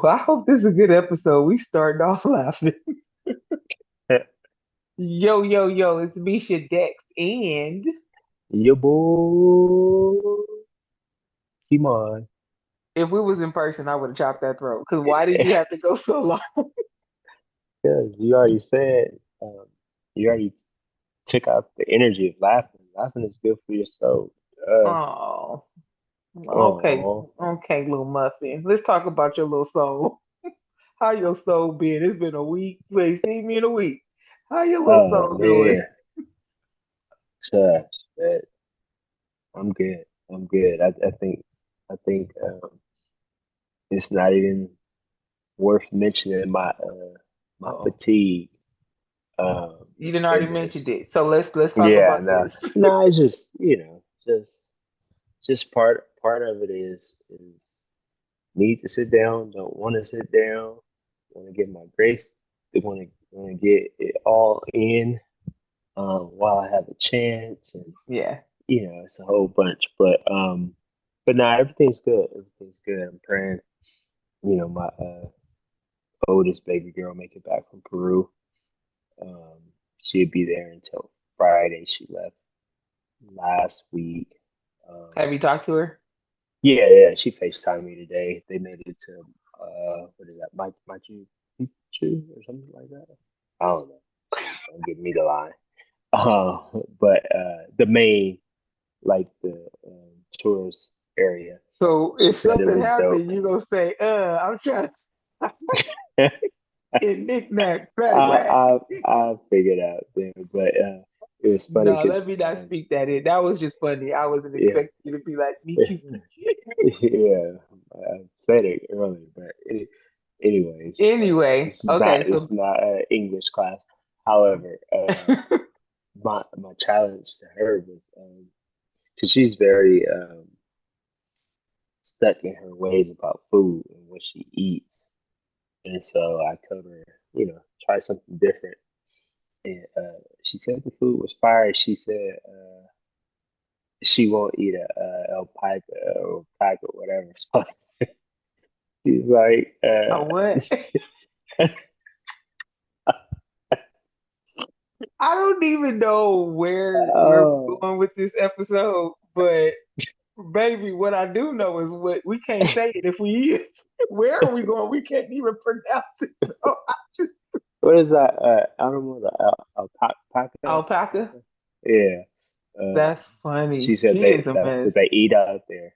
I hope this is a good episode. We started off laughing. Yo, yo, yo, it's Misha Dex. And Yo, boy, Keymon. if we was in person, I would have chopped that throat. Because why did you have to go so long? Because you already said, you already took out the energy of laughing. Laughing is good for your soul. Uh, Oh, okay. oh, Okay, little muffin. Let's talk about your little soul. How your soul been? It's been a week. You ain't seen me in a week. How your little oh soul doing? man, gosh, man, I'm good. I'm good. I think it's not even worth mentioning my Oh, fatigue. you didn't already mentioned Goodness. it. So let's talk Yeah, about no, this. no, it's just just part of it is need to sit down, don't want to sit down, want to get my grace, they want to get it all in while I have a chance, and Yeah. it's a whole bunch. But nah, everything's good. Everything's good. I'm praying. My oldest baby girl make it back from Peru. Um, she'd be there until Friday. She left last week. Um, Have you talked to her? Yeah, yeah, she FaceTimed me today. They made it to what is that, Machu Picchu or something like that. I don't know. Don't give me the line. Uh, but the main, like the tourist area. So She if said it something was dope. happened, you gonna say, I'm trying to I get knick-knack, paddywhack. I figured out there, but it was funny No, because let me not speak that in. That was just funny. I wasn't yeah, expecting you to be like, me cute. yeah, I said it earlier, but anyways, Anyway, this is not okay, so an English class. However, my challenge to her was because she's very stuck in her ways about food and what she eats, and so I told her, try something different. And she said the food was fire. She said she won't eat a alpaca or pack or whatever. So she's like, what? I don't even know where we're oh, going with this episode, but baby, what I do know is what we can't say it if we is. Where are we going? We can't even pronounce it. Oh, I just what is that animal? The alpaca? alpaca. Alpaca? Yeah. Uh, That's funny. she said She is a that's mess. what they eat out there.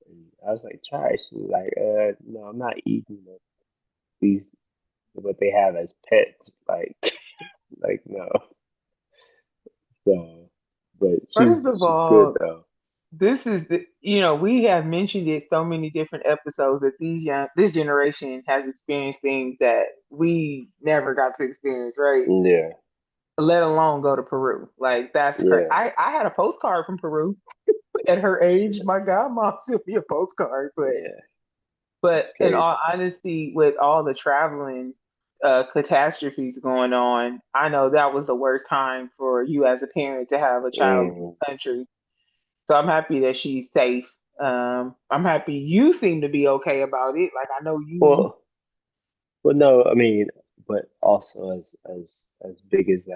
And I was like, try it. She was like, no, I'm not eating these what they have as pets. Like, like no. So, but First of she's good all, though. this is we have mentioned it so many different episodes that this generation has experienced things that we never got to experience, right? Yeah, Let alone go to Peru. Like that's crazy. yeah, I had a postcard from Peru at her age. My godmom sent me a postcard, yeah. but It's in crazy. all honesty, with all the traveling catastrophes going on, I know that was the worst time for you as a parent to have a child in Mm. the country. So I'm happy that she's safe. I'm happy you seem to be okay about it. Like I know you. Well, well, no, I mean, but also as big as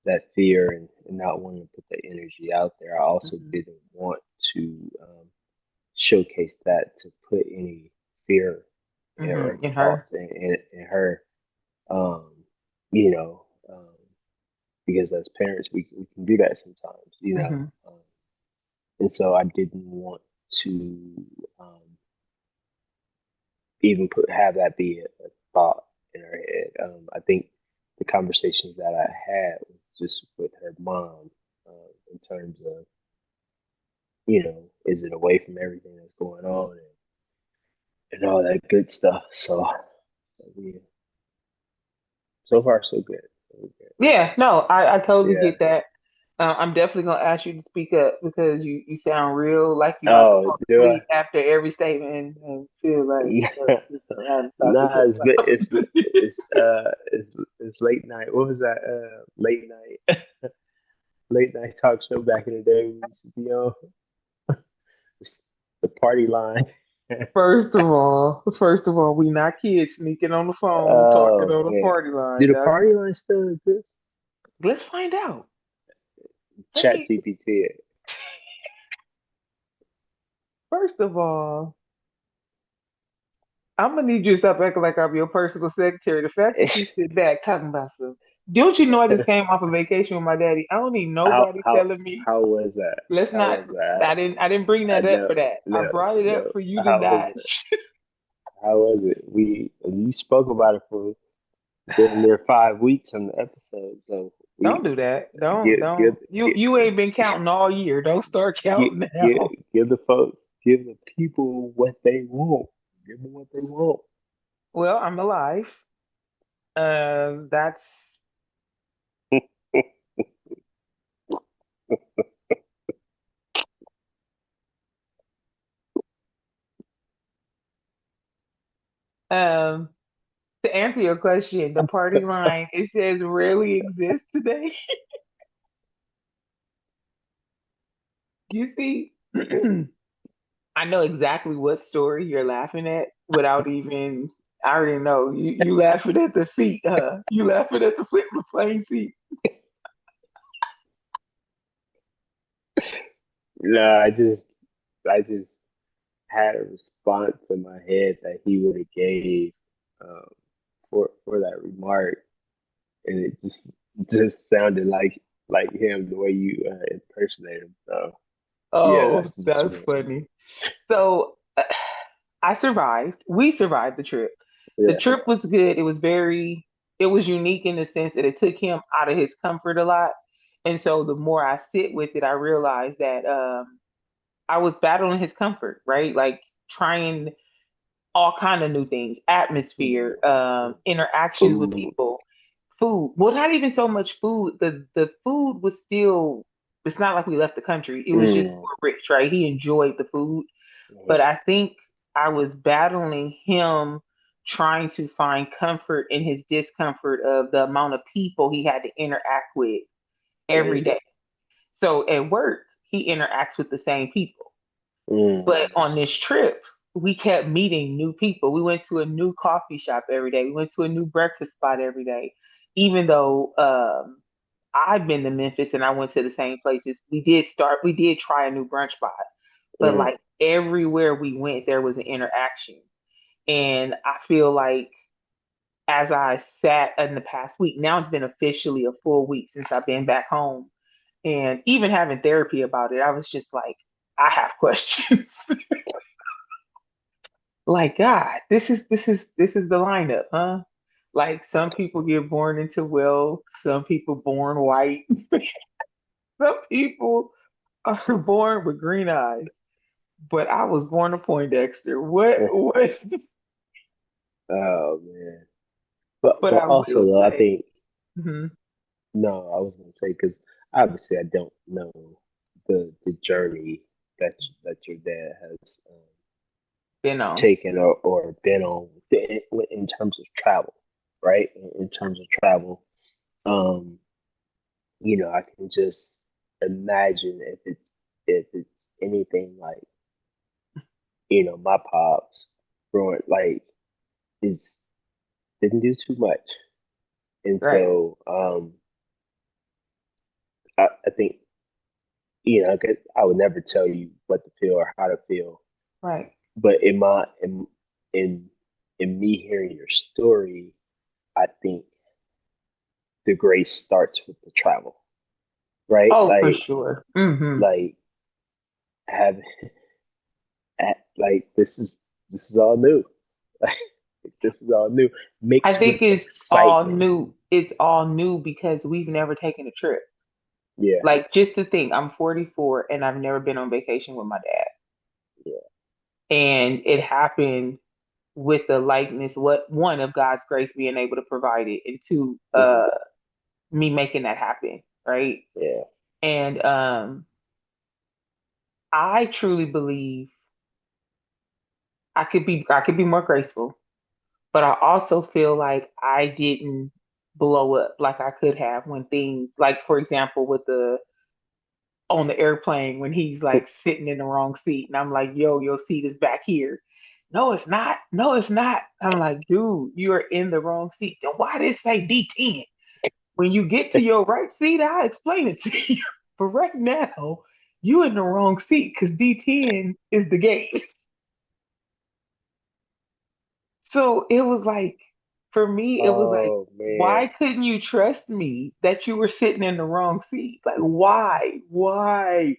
that fear and not wanting to put the energy out there, I also Mhm. didn't want to showcase that to put any fear or In her. thoughts in her. Um, you know, because as parents, we can do that sometimes. Hmm. And so I didn't want to even have that be a thought in her head. I think the conversations that I had was just with her mom in terms of, is it away from everything that's going on and all that good stuff. So yeah, so far so good. So good. Yeah, no, I totally Yeah. get that. I'm definitely gonna ask you to speak up because you sound real like you about to Oh, fall do I? asleep after every statement and feel like Yeah. you know, I haven't talked to Nah, so it's late night. What was that? Late night, late night talk show back in the day we used to be on. It's the party line. first of all, we not kids sneaking on the phone, talking Oh on the man, party do line. the That's party line still exist? let's find out. Let Chat me GPT. first of all, I'm gonna need you to stop acting like I'm your personal secretary. The fact that you sit back talking about stuff. Don't you know I just came off a vacation with my daddy? I don't need how nobody how telling me. how was that? Let's How not. was that? I didn't bring I that up know, for that. I no, brought it up no. for you to How was not. it? How was it? We you spoke about it for damn near 5 weeks on the episode, so Don't we do that. give Don't. You ain't been counting all year. Don't start give counting give now. give the folks, give the people what they want. Give them what they want. Well, I'm alive. That's um to answer your question. The party line it says rarely exists today. You see. I know exactly what story you're laughing at without even. I already know you laughing at the seat, huh? You laughing at the flip the plane seat. No, I just had a response in my head that he would have gave um, for that remark, and it just sounded like him the way you impersonate him. So yeah, Oh, that's the that's situation. funny. So I survived. We survived the trip. The Yeah. trip was good. It was unique in the sense that it took him out of his comfort a lot. And so the more I sit with it, I realize that I was battling his comfort, right? Like trying all kind of new things, Mm. atmosphere, interactions with Food. people, food. Well, not even so much food. The food was still. It's not like we left the country. It was just Mm. more rich, right? He enjoyed the food, but Mhm. I think I was battling him trying to find comfort in his discomfort of the amount of people he had to interact with every Mm. day. So at work, he interacts with the same people. But Mm. on this trip, we kept meeting new people. We went to a new coffee shop every day. We went to a new breakfast spot every day. Even though I've been to Memphis and I went to the same places, we did try a new brunch spot. But Mm. like everywhere we went, there was an interaction. And I feel like as I sat in the past week, now it's been officially a full week since I've been back home. And even having therapy about it, I was just like, I have questions. Like God, this is the lineup, huh? Like some people get born into wealth, some people born white, some people are born with green eyes. But I was born a Poindexter. What? Oh man. But But but I also will though, I say, think mhm, no, I was gonna say because obviously I don't know the journey that your dad has been on. taken or been on in terms of travel, right? In terms of travel, um, I can just imagine if it's anything like my pops growing like is didn't do too much, and Right, so I think I would never tell you what to feel or how to feel, right. but in in me hearing your story, I think the grace starts with the travel, right? Oh, for Like sure. like have like this is all new. Like this is all new, I mixed with think excitement. it's all new because we've never taken a trip. Yeah, Like just to think, I'm 44 and I've never been on vacation with my dad. yeah, And it happened with the likeness, what one of God's grace being able to provide it, and two, hmm, me making that happen, right? yeah, And I truly believe I could be more graceful, but I also feel like I didn't blow up like I could have when things like for example with the on the airplane when he's like sitting in the wrong seat and I'm like, yo, your seat is back here. No, it's not. No, it's not. I'm like, dude, you are in the wrong seat. Then why did it say D10? When you get to your right seat, I'll explain it to you. But right now, you in the wrong seat because D10 is the gate. So it was like, for me, it was like, Oh why man. couldn't you trust me that you were sitting in the wrong seat? Like, why? Why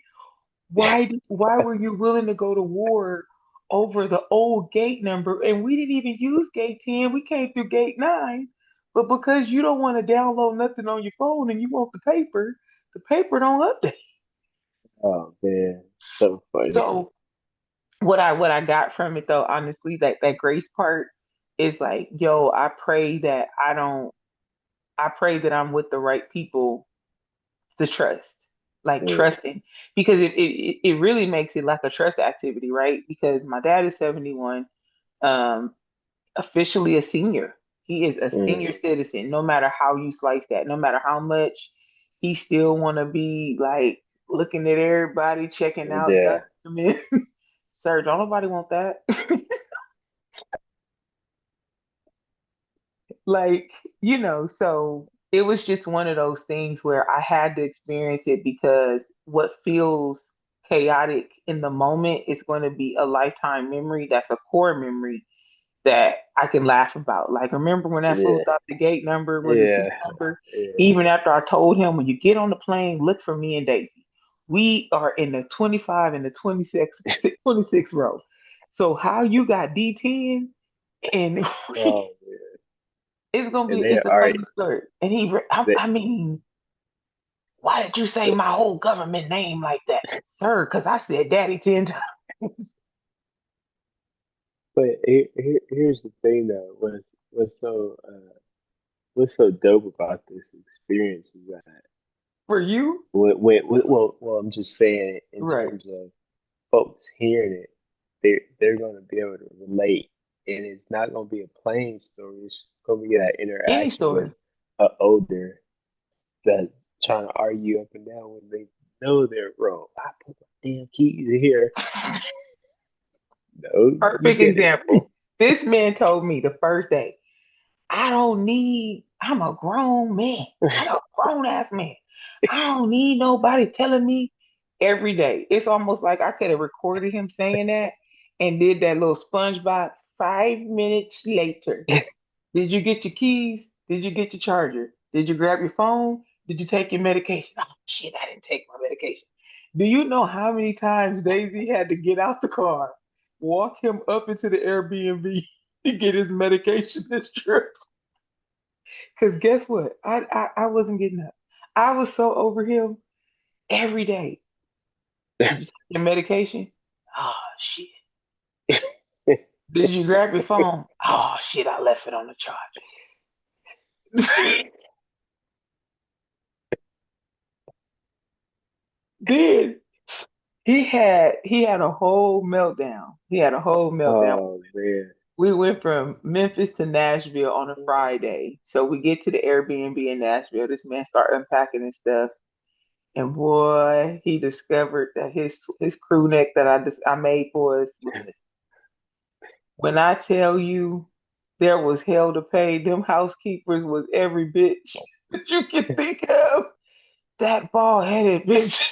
were you willing to go to war over the old gate number? And we didn't even use gate 10. We came through gate 9. But because you don't want to download nothing on your phone and you want the paper don't update. Oh man. So funny. So what I got from it though, honestly, that grace part is like, yo, I pray that I'm with the right people to trust. Like Yeah. trusting. Because it really makes it like a trust activity, right? Because my dad is 71, um, officially a senior. He is a Mm, senior citizen, no matter how you slice that, no matter how much he still wanna be like looking at everybody, checking out yeah. documents. Sir, don't nobody want that. Like, so it was just one of those things where I had to experience it because what feels chaotic in the moment is going to be a lifetime memory that's a core memory that I can laugh about. Like, remember when that fool Yeah. thought the gate number was a Yeah. seat number? Yeah. Even after I told him, when you get on the plane, look for me and Daisy. We are in the 25 and the 26 row. So, how you got D10 and Oh man. And they it's a are funny story. And that I mean, why did you say but my whole government name like that, sir? Because I said daddy 10 times. here's the thing though, what's so dope about this experience is that For you, well, I'm just saying in right? terms of folks hearing it, they're gonna be able to relate, and it's not gonna be a plain story. It's gonna be that Any interaction with story. an older that's trying to argue up and down when they know they're wrong. I put my damn keys in here. No, you Perfect didn't. example. This man told me the first day, I'm a grown man. I'm a grown ass man. I don't need nobody telling me every day. It's almost like I could have recorded him saying that and did that little SpongeBob 5 minutes later. Did you get your keys? Did you get your charger? Did you grab your phone? Did you take your medication? Oh shit, I didn't take my medication. Do you know how many times Daisy had to get out the car, walk him up into the Airbnb to get his medication this trip? Because guess what? I wasn't getting up. I was so over him every day. Did you take your medication? Oh shit. Did you grab your phone? Oh shit, I left it on the charger. Then he had a whole meltdown. He had a whole meltdown. Oh man. We went from Memphis to Nashville on a Friday. So we get to the Airbnb in Nashville. This man start unpacking his stuff. And boy, he discovered that his crew neck that I made for us was missing. When I tell you there was hell to pay, them housekeepers was every bitch that you can think of. That bald headed bitch.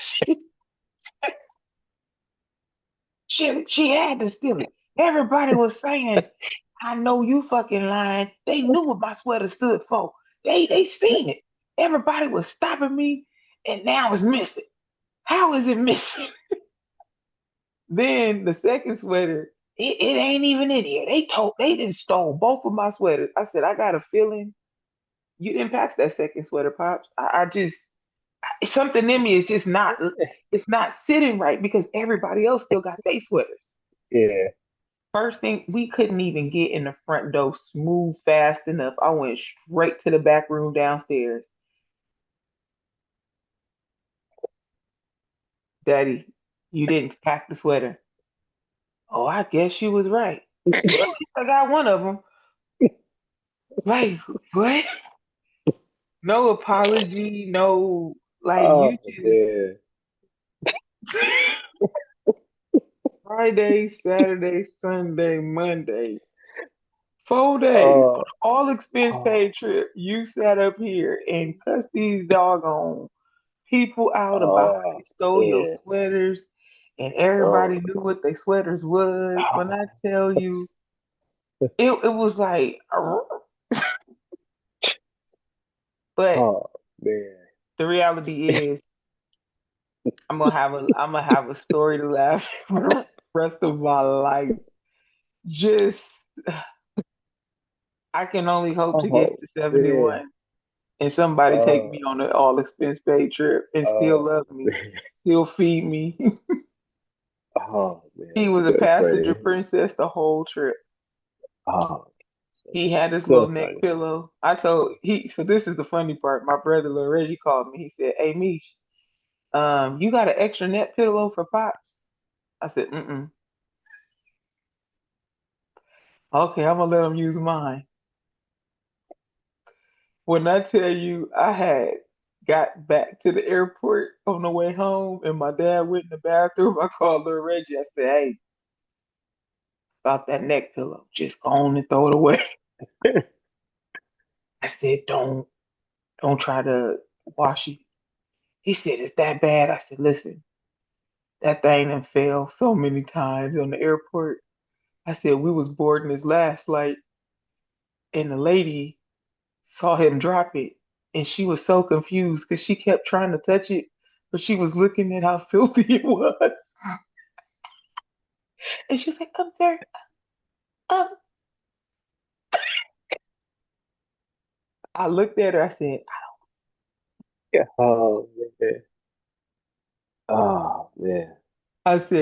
She had to steal it. Everybody was saying, I know you fucking lying. They knew what my sweater stood for. They seen it. Everybody was stopping me, and now it's missing. How is it missing? Then the second sweater, it ain't even in here. They didn't stole both of my sweaters. I said, I got a feeling you didn't pack that second sweater, Pops. I just something in me is just not it's not sitting right because everybody else still got their sweaters. Yeah. First thing, we couldn't even get in the front door smooth fast enough. I went straight to the back room downstairs. Daddy, you didn't pack the sweater. Oh, I guess you was right. Well, at least I got one of them. Like, what? No apology, no, like, Oh you just, man. Friday, Saturday, Sunday, Monday. 4 days. Oh, All expense oh, paid trip. You sat up here and cussed these doggone people out about how oh, they stole your man. sweaters and Oh, everybody knew what their sweaters was. When I oh, tell you, it was like, but oh, man. the reality is I'm gonna have a story to laugh for the rest of my life. Just I can only hope to get Oh, to man. 71 and somebody take Oh, me on an all expense paid trip and still oh, love me, man. still feed me. Oh, He man. was a So passenger funny. princess the whole trip. Oh, so, He had this little so neck funny. pillow. I told he so this is the funny part. My brother Lil Reggie called me. He said, "Hey Mish, you got an extra neck pillow for Pops?" I said, "Mm-mm. Okay, I'm gonna let him use mine." When I tell you I had got back to the airport on the way home and my dad went in the bathroom, I called Lil Reggie. I said, "Hey, about that neck pillow, just go on and throw it away." I said, don't try to wash it. He said, "It's that bad?" I said, "Listen, that thing done fell so many times on the airport." I said, "We was boarding his last flight and the lady saw him drop it and she was so confused because she kept trying to touch it, but she was looking at how filthy it was. And she was like, sir, um." I looked at her, I said, Oh, man. Oh, man.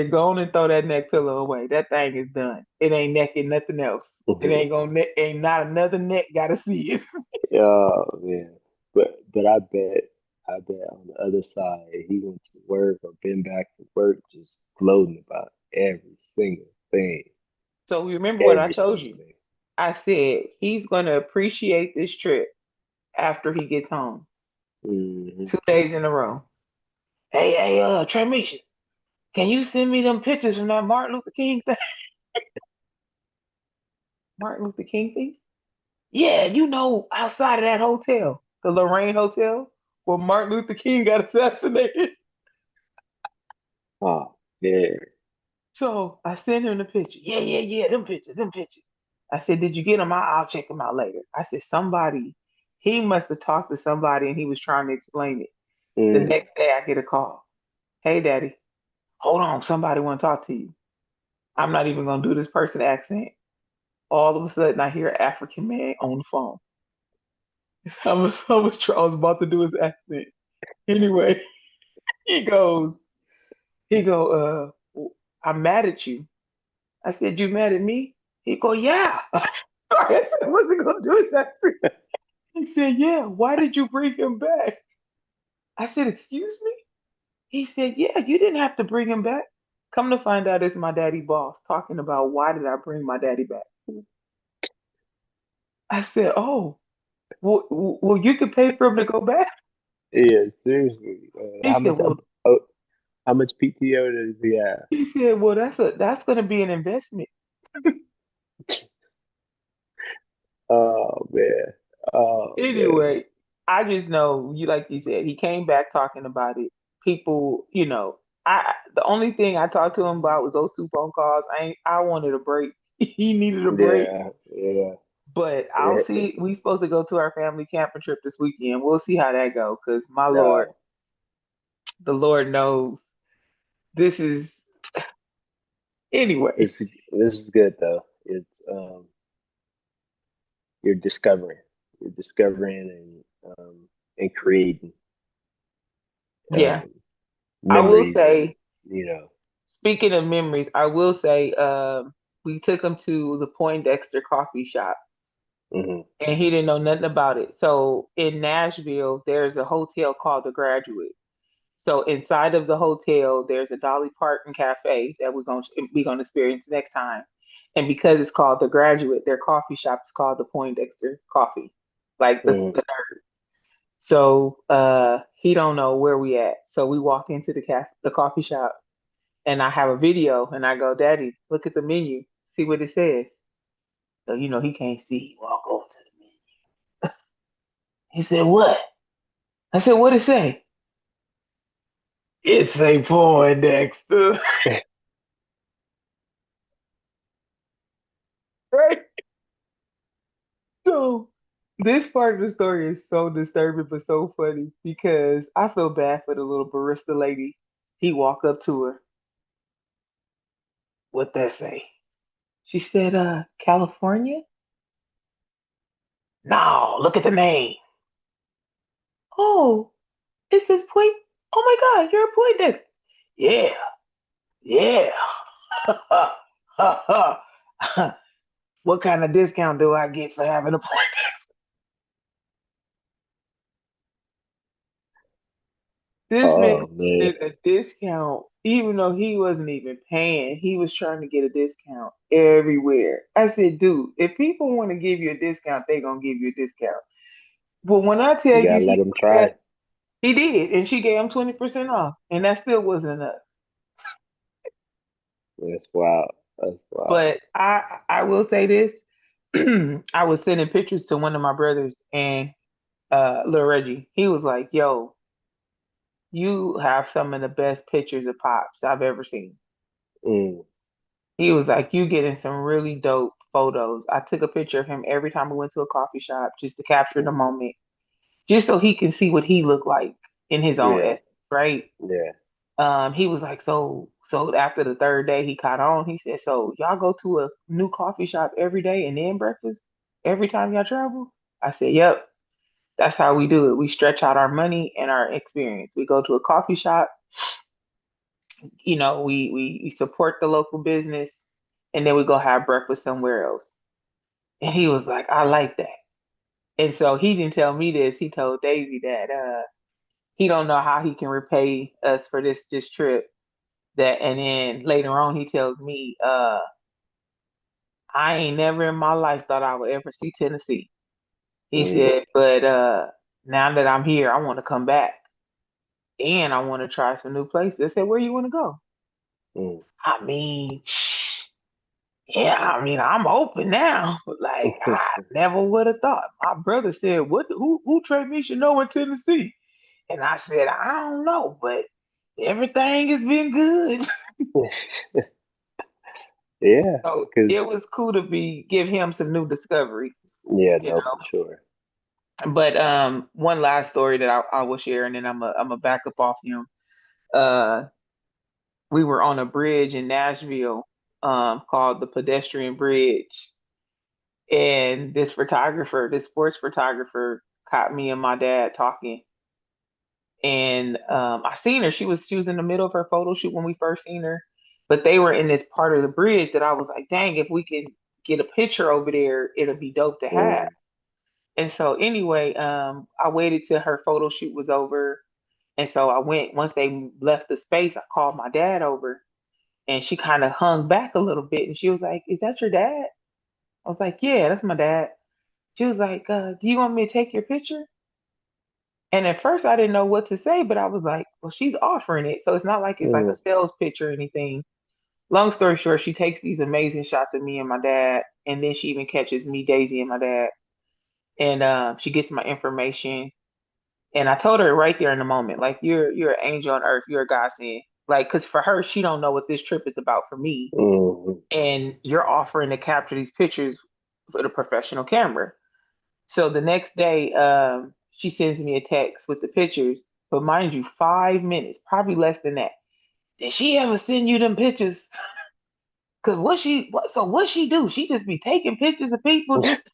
go on and throw that neck pillow away. That thing is done. It ain't necking nothing else. It Mhm. ain't gonna ain't not another neck gotta see it." Oh, man. But I bet on the other side, he went to work or been back from work just gloating about every single thing. So remember what I Every told single you. thing. I said he's gonna appreciate this trip after he gets home. Hmm. 2 days in a row. Hey, Trey Misha, can you send me them pictures from that Martin Luther King thing? Martin Luther King thing? Yeah, outside of that hotel, the Lorraine Hotel, where Martin Luther King got assassinated. Oh, yeah. So I sent him the picture. Yeah, them pictures, them pictures. I said, did you get them? I'll check them out later. I said, he must have talked to somebody and he was trying to explain it. The Mm. next day I get a call. Hey, daddy, hold on. Somebody want to talk to you. I'm not even going to do this person accent. All of a sudden I hear an African man on the phone. I was about to do his accent. Anyway, he goes, I'm mad at you. I said, you mad at me? He go, yeah. I said, I wasn't gonna do his accent. He said, yeah. Why did you bring him back? I said, excuse me? He said, yeah, you didn't have to bring him back. Come to find out, it's my daddy boss talking about why did I bring my daddy back. I said, oh, well, you could pay for him to go back. Yeah, seriously. He said, well, How much PTO does he have? well, that's gonna be an investment. Oh man. Oh man. Anyway, I just know you like you said, he came back talking about it. People, the only thing I talked to him about was those 2 phone calls. I wanted a break. He needed a break. Yeah, yeah. But I'll Yeah. see. We supposed to go to our family camping trip this weekend. We'll see how that go. Cause my Lord, No, the Lord knows this is anyway. this is good though. It's you're discovering. You're discovering and creating Yeah, um I will memories and say. you know. Speaking of memories, I will say we took him to the Poindexter coffee shop, Hmm. and he didn't know nothing about it. So in Nashville, there's a hotel called the Graduate. So inside of the hotel, there's a Dolly Parton cafe that we're gonna experience next time. And because it's called the Graduate, their coffee shop is called the Poindexter Coffee, like Hmm. the nerd. So he don't know where we at. So we walk into the coffee shop, and I have a video, and I go, Daddy, look at the menu, see what it says. So he can't see. He walk over to the menu. He said, "What?" I said, "What it say?" It say Poindexter. Right? So this part of the story is so disturbing but so funny because I feel bad for the little barista lady. He walked up to her. What that say? She said, California? No, look at the name. Oh, it says point. Oh my God, you're a Poindexter. Yeah, yeah. What kind of discount do I get for having a Poindexter? This man Oh man, did a discount, even though he wasn't even paying. He was trying to get a discount everywhere. I said, dude, if people want to give you a discount, they gonna give you a discount. But when I tell you you gotta let he them had, try. he did, and she gave him 20% off, and that still wasn't enough. That's wild. That's wild. But I will say this. I was sending pictures to one of my brothers and little Reggie. He was like, yo, you have some of the best pictures of Pops I've ever seen. Mm, He was like, you getting some really dope photos. I took a picture of him every time we went to a coffee shop just to capture the mm, moment, just so he can see what he looked like in his own yeah, essence, right? yeah. He was like, so after the third day he caught on, he said, so y'all go to a new coffee shop every day and then breakfast every time y'all travel? I said, yep, that's how we do it. We stretch out our money and our experience. We go to a coffee shop, we support the local business, and then we go have breakfast somewhere else. And he was like, I like that. And so he didn't tell me this. He told Daisy that he don't know how he can repay us for this trip. That and then later on he tells me, I ain't never in my life thought I would ever see Tennessee. He Mm, said, but now that I'm here, I want to come back and I want to try some new places. I said, where you want to go? mm. I mean, yeah, I mean, I'm open now. Like I never would have thought. My brother said, "What? Who Trey Misha know in Tennessee?" And I said, "I don't know, but everything has been good." Yeah, So cause it was cool to be give him some new discovery, yeah, you no, for know. sure. But one last story that I will share, and then I'm a back up off him. Uh, we were on a bridge in Nashville, called the Pedestrian Bridge, and this sports photographer, caught me and my dad talking. And I seen her. She was in the middle of her photo shoot when we first seen her, but they were in this part of the bridge that I was like, dang, if we can get a picture over there, it'll be dope to have. Mm, And so anyway, I waited till her photo shoot was over, and so I went. Once they left the space, I called my dad over, and she kind of hung back a little bit, and she was like, "Is that your dad?" I was like, "Yeah, that's my dad." She was like, "Do you want me to take your picture?" And at first, I didn't know what to say, but I was like, "Well, she's offering it, so it's not like it's like a mm, sales pitch or anything." Long story short, she takes these amazing shots of me and my dad, and then she even catches me, Daisy, and my dad, and she gets my information. And I told her right there in the moment, like, you're an angel on earth, you're a godsend. Like, cause for her, she don't know what this trip is about for me, mm, and you're offering to capture these pictures with a professional camera. So the next day, she sends me a text with the pictures. But mind you, 5 minutes, probably less than that. Did she ever send you them pictures? Cause what she do? She just be taking pictures of people. Just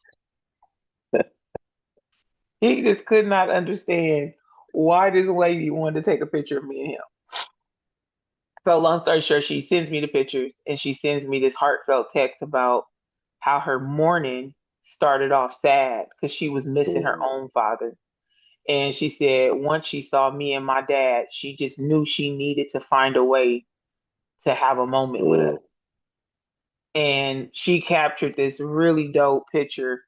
he just could not understand why this lady wanted to take a picture of me and him. So long story short, she sends me the pictures and she sends me this heartfelt text about how her morning started off sad because she was missing her mm, own father. And she said once she saw me and my dad, she just knew she needed to find a way to have a moment with us. mm. And she captured this really dope picture.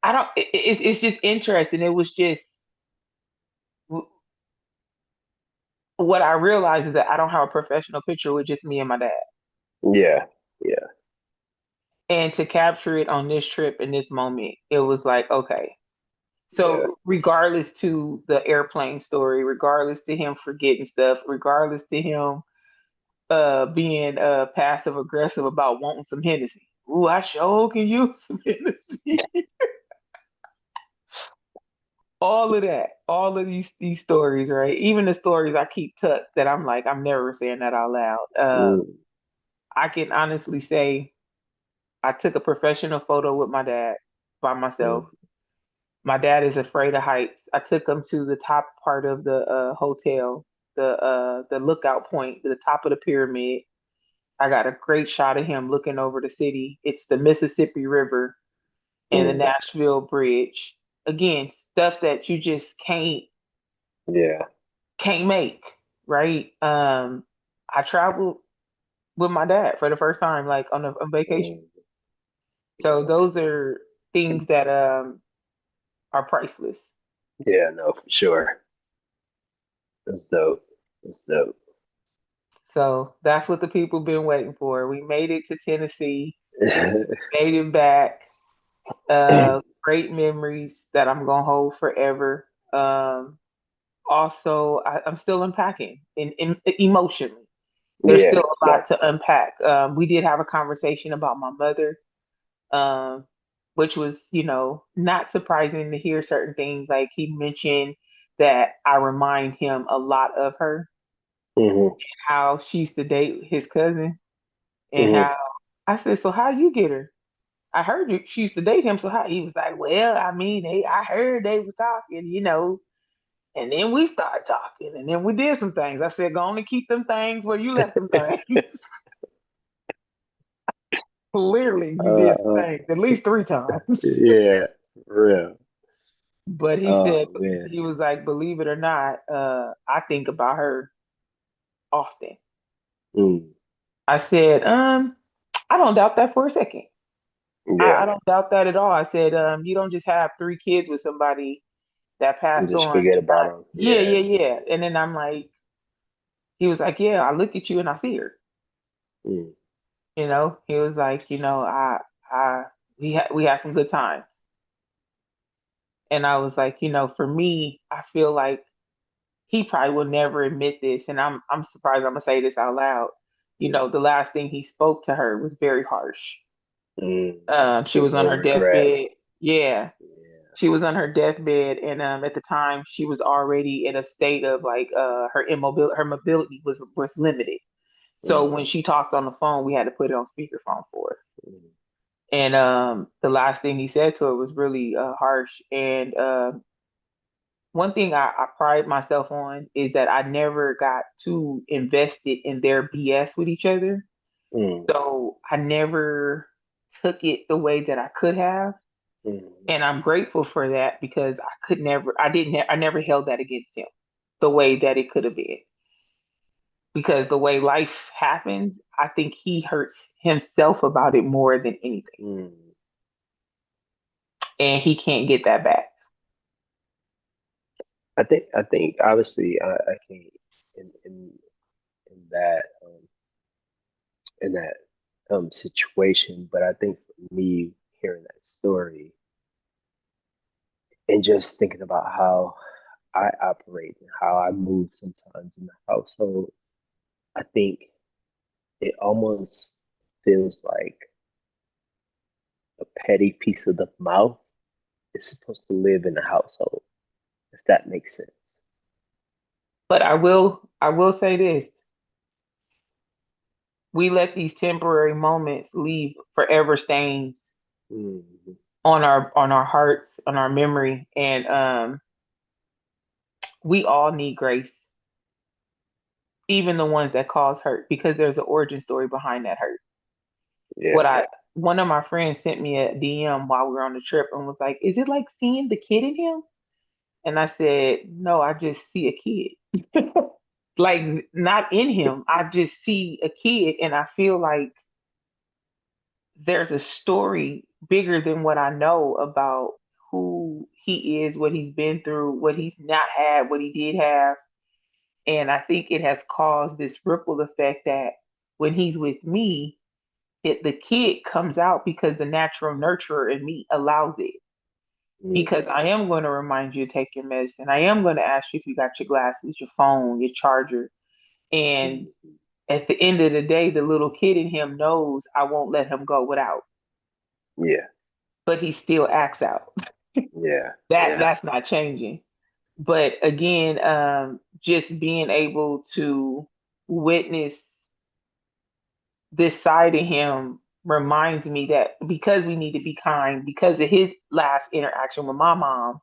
I don't. It's just interesting. It was just what I realized is that I don't have a professional picture with just me and my dad. Yeah. Yeah. And to capture it on this trip in this moment, it was like, okay. Yeah. So regardless to the airplane story, regardless to him forgetting stuff, regardless to him being passive aggressive about wanting some Hennessy. Ooh, I sure can use some Hennessy. All of that, all of these stories, right? Even the stories I keep tucked that I'm like, I'm never saying that out loud. Mm, I can honestly say I took a professional photo with my dad by myself. mm, My dad is afraid of heights. I took him to the top part of the hotel, the lookout point, the top of the pyramid. I got a great shot of him looking over the city. It's the Mississippi River and the mm. Nashville Bridge. Again, stuff that you just Yeah. can't make, right? I traveled with my dad for the first time, like on vacation. Mm, So yeah. those are things that are priceless. Yeah, no, for sure. That's dope. That's dope. So that's what the people been waiting for. We made it to Tennessee, made it back. Great memories that I'm gonna hold forever. Also, I'm still unpacking in emotionally. There's Yeah, still a no. lot to unpack. We did have a conversation about my mother, um, which was, not surprising to hear certain things. Like he mentioned that I remind him a lot of her, Hmm. how she used to date his cousin, and Hmm. how I said, "So how you get her?" I heard she used to date him. So how he was like, "Well, I mean, I heard they was talking. And then we started talking, and then we did some things." I said, "Go on and keep them things where you left them things." Clearly, you did some Uh, things at least 3 times. yeah, real. But he said, Oh man. he was like, "Believe it or not, I think about her often." Mm, I said, I don't doubt that for a second. I yeah. don't doubt that at all. I said, you don't just have 3 kids with somebody that passed Just on forget and about not, them. yeah, Yeah. yeah, yeah. And then I'm like, he was like, "Yeah, I look at you and I see her." Mm, He was like, I, we had some good times. And I was like, for me, I feel like he probably will never admit this, and I'm surprised I'm gonna say this out loud. The last thing he spoke to her was very harsh. mm. She With was on her regret. deathbed. Yeah, Yeah. she was on her deathbed, and at the time she was already in a state of like her mobility was limited. So when Mm, she talked on the phone, we had to put it on speakerphone for her. mm, And the last thing he said to her was really harsh. And one thing I pride myself on is that I never got too invested in their BS with each other. mm, So I never took it the way that I could have. mm. And I'm grateful for that because I never held that against him the way that it could have been. Because the way life happens, I think he hurts himself about it more than anything. Mm. And he can't get that back. I think obviously I can't in in in that in that situation, but I think for me hearing that story and just thinking about how I operate and how I move sometimes in the household, I think it almost feels like a petty piece of the mouth is supposed to live in the household, if that makes sense. But I will say this. We let these temporary moments leave forever stains Mm-hmm. on our hearts, on our memory, and we all need grace, even the ones that cause hurt, because there's an origin story behind that hurt. Yeah. What I One of my friends sent me a DM while we were on the trip and was like, "Is it like seeing the kid in him?" And I said, "No, I just see a kid." Like not in him. I just see a kid and I feel like there's a story bigger than what I know about who he is, what he's been through, what he's not had, what he did have. And I think it has caused this ripple effect that when he's with me, the kid comes out because the natural nurturer in me allows it. Mm, Because I am going to remind you to take your medicine. I am going to ask you if you got your glasses, your phone, your charger. And mm, at the end of the day, the little kid in him knows I won't let him go without, yeah, but he still acts out. yeah, yeah, That's not changing. But again, just being able to witness this side of him reminds me that because we need to be kind, because of his last interaction with my mom,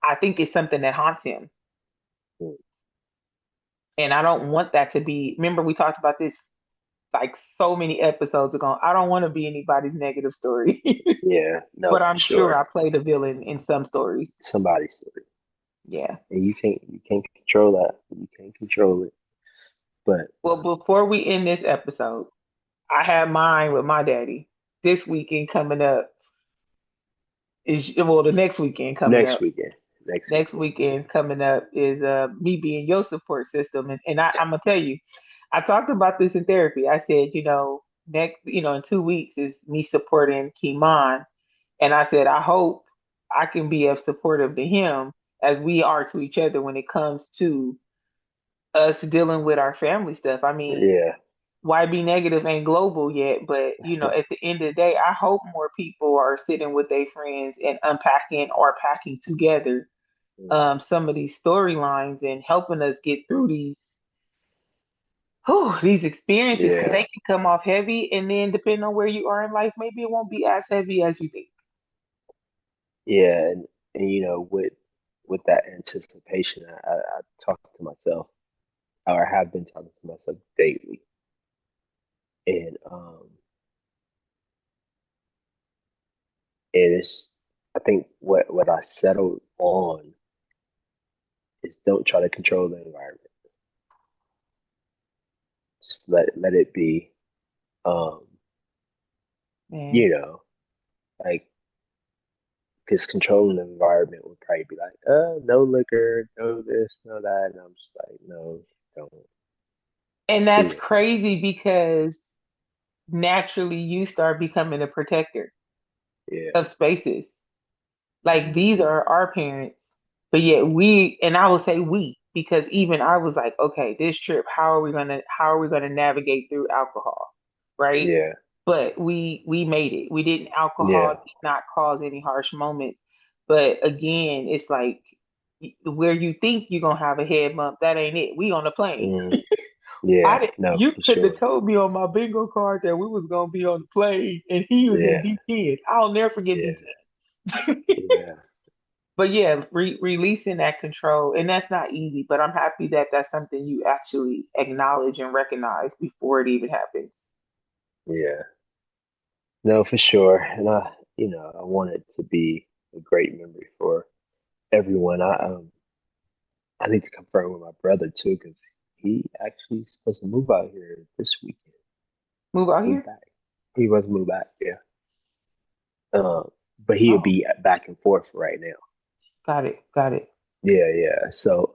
I think it's something that haunts him. mm, And I don't want that to be. Remember, we talked about this like so many episodes ago. I don't want to be anybody's negative story, yeah. No, but for I'm sure sure. I play the villain in some stories. Somebody's story, Yeah. and you can't control that. You can't control it. But Well, before we end this episode, I had mine with my daddy. This weekend coming up is well, the next weekend coming next up. weekend, next Next weekend. weekend coming up is me being your support system, and I'm gonna tell you, I talked about this in therapy. I said, next, in 2 weeks is me supporting Keymon. And I said, I hope I can be as supportive to him as we are to each other when it comes to us dealing with our family stuff. I mean, Yeah, why be negative ain't global yet, but at the end of the day, I hope more people are sitting with their friends and unpacking or packing together some of these storylines and helping us get through these experiences because yeah, they can come off heavy, and then depending on where you are in life, maybe it won't be as heavy as you think. yeah. And with that anticipation, I talk to myself, or I have been talking to myself daily, and and it's I think what I settled on is don't try to control the environment. Just let it be. Um, Man. you know, like because controlling the environment would probably be like, no liquor, no this, no that, and I'm just like, no, don't And do that's it. crazy because naturally you start becoming a protector Yeah, of spaces. Like these hmm are our parents, but yet and I will say we, because even I was like, okay, this trip, how are we gonna navigate through alcohol, right? yeah, But we made it. We didn't alcohol yeah, did not cause any harsh moments. But again, it's like where you think you're gonna have a head bump, that ain't it. We on a plane. mm, yeah. I didn't. No, You for couldn't have sure. told me on my bingo card that we was gonna be on the plane, and he was in Yeah, D10. I'll never forget yeah, D10. yeah, But yeah, releasing that control, and that's not easy. But I'm happy that that's something you actually acknowledge and recognize before it even happens. yeah. No, for sure. And I want it to be a great memory for everyone. I need to confirm with my brother too, because he actually is supposed to move out here this weekend. Move out Move here. back. He wants to move back. Yeah. But he'll Oh, be back and forth right now. got it, got it. Yeah, yeah. So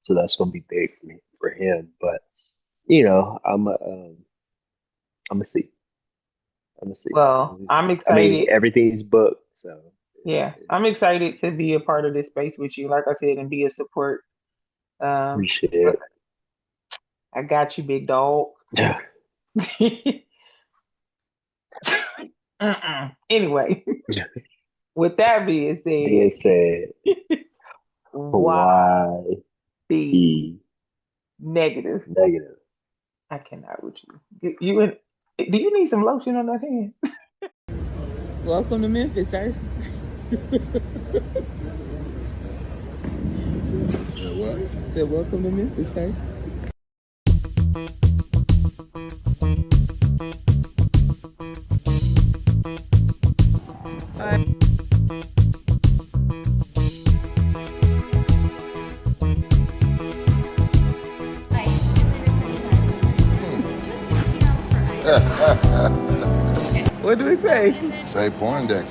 that's gonna be big for me for him. But you know, I'm gonna see. I'm gonna see. I'm Well, gonna I'm see. I mean, excited. everything's booked, so Yeah, I'm excited to be a part of this space with you. Like I said, and be a support. Um, appreciate but it. I got you, big dog. Anyway, with that being Being said, said, why why be be negative? negative? I cannot with you. Do you need some lotion on that hand? Welcome to Memphis, sir. What? Said welcome to Memphis, sir. What do we say? Say Poindexter.